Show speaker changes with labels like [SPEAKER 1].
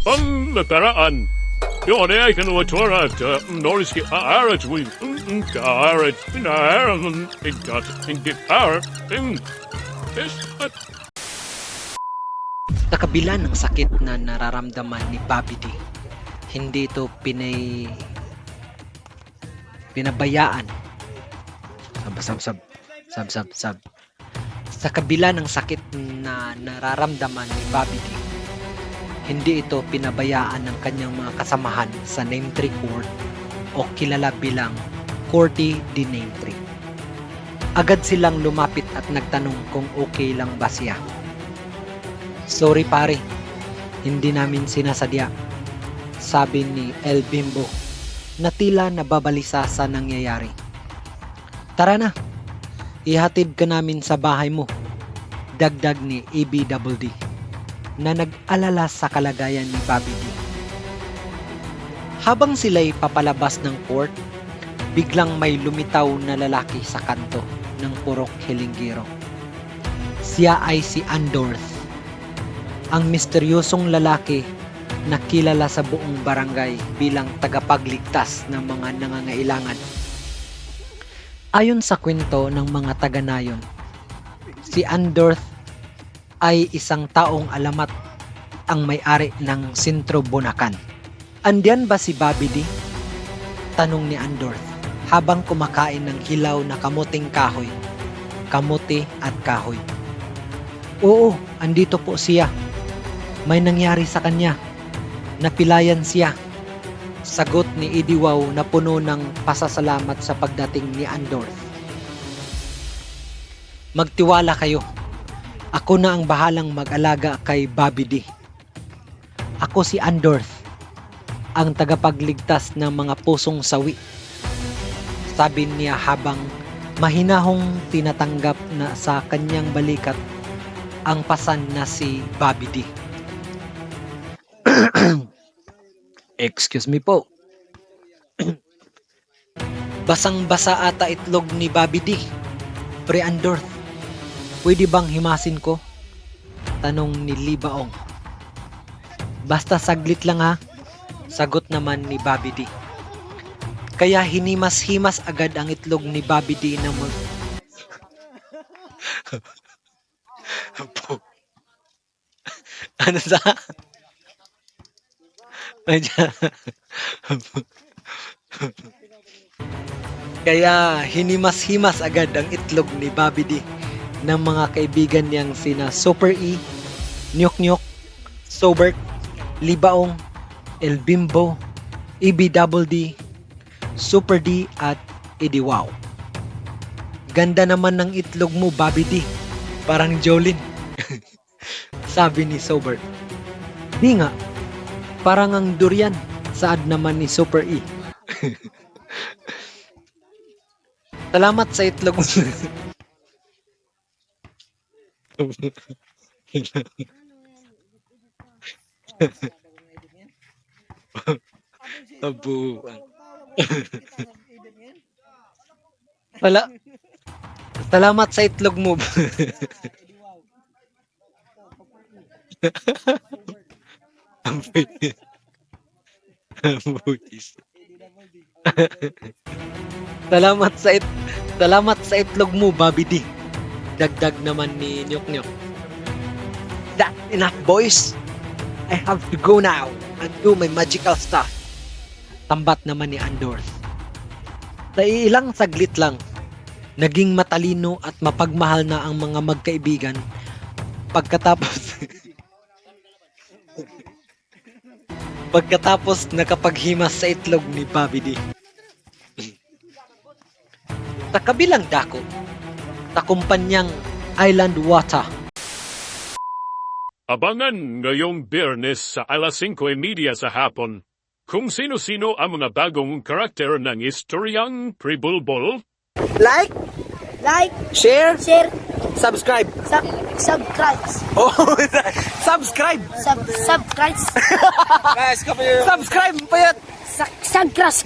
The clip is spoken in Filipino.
[SPEAKER 1] Ang nakaraan. Yun ay kanuwatura at noriski aarat with kaarat pinaaran ikat hindi aar
[SPEAKER 2] Sa kabila ng sakit na nararamdaman ni Bobby D, hindi ito pinabayaan. Sab. Sa kabila ng sakit na nararamdaman ni Bobby D, hindi ito pinabayaan ng kanyang mga kasamahan sa Name 3 Court o kilala bilang Courty de Name 3. Agad silang lumapit at nagtanong kung okay lang ba siya. Sorry pare, hindi namin sinasadya, sabi ni El Bimbo na tila nababalisa sa nangyayari. Tara na, ihatid ka namin sa bahay mo, dagdag ni ABDD na nag-alala sa kalagayan ni Bobby D. Habang sila'y papalabas ng court, biglang may lumitaw na lalaki sa kanto ng purok Hilinggiro. Siya ay si Andorth, ang misteryosong lalaki na kilala sa buong barangay bilang tagapagligtas ng mga nangangailangan. Ayon sa kwento ng mga taga-nayon, si Andorth ay isang taong alamat ang may-ari ng Sentro Bunakan. Andiyan ba si Bobby D? Tanong ni Andorth habang kumakain ng hilaw na kamuting kahoy, kamuti at kahoy. Oo, andito po siya. May nangyari sa kanya. Napilayan siya. Sagot ni Idiwaw na puno ng pasasalamat sa pagdating ni Andorth. Magtiwala kayo. Ako na ang bahalang mag-alaga kay Bobby D. Ako si Andorth, ang tagapagligtas ng mga pusong sawi. Sabi niya habang mahinahong tinatanggap na sa kanyang balikat ang pasan na si Bobby D. Excuse me po. Basang-basa ata itlog ni Bobby D. Pre Andorth, pwede bang himasin ko? Tanong ni Libaong. Basta saglit lang ha, sagot naman ni Bobby D. Kaya hinimas-himas agad ang itlog ni Bobby D na ano sa? Kaya hinimas-himas agad ang itlog ni Bobby D ng mga kaibigan niyang sina Super E, Nyok, Sobert, Libaong, El Bimbo, EBDD, Super D at Idiwaw. Ganda naman ng itlog mo, Bobby D. Parang Jolene. Sabi ni Sobert. Di nga, parang ang durian. Saad naman ni Super E. Salamat sa itlog mo. Tabuan. Salamat sa itlog mo. Salamat sa itlog mo, Bobby D. Dagdag naman ni Nyok. That's enough, boys. I have to go now and do my magical stuff. Tambat naman ni Andorth. Sa ilang saglit lang, naging matalino at mapagmahal na ang mga magkaibigan pagkatapos nakapaghimas sa itlog ni Bobby D. Sa kabilang dako, sa kumpanyang Island Water.
[SPEAKER 1] Abangan ngayong Biyernes sa alas 5:30 sa hapon kung sino-sino ang mga bagong karakter ng istoryang Pribulbol.
[SPEAKER 3] Like, share, subscribe.
[SPEAKER 4] Subscribe.
[SPEAKER 3] Oh, subscribe.
[SPEAKER 4] Subscribe.
[SPEAKER 3] Guys, subscribe pa yan.
[SPEAKER 4] Subscribe.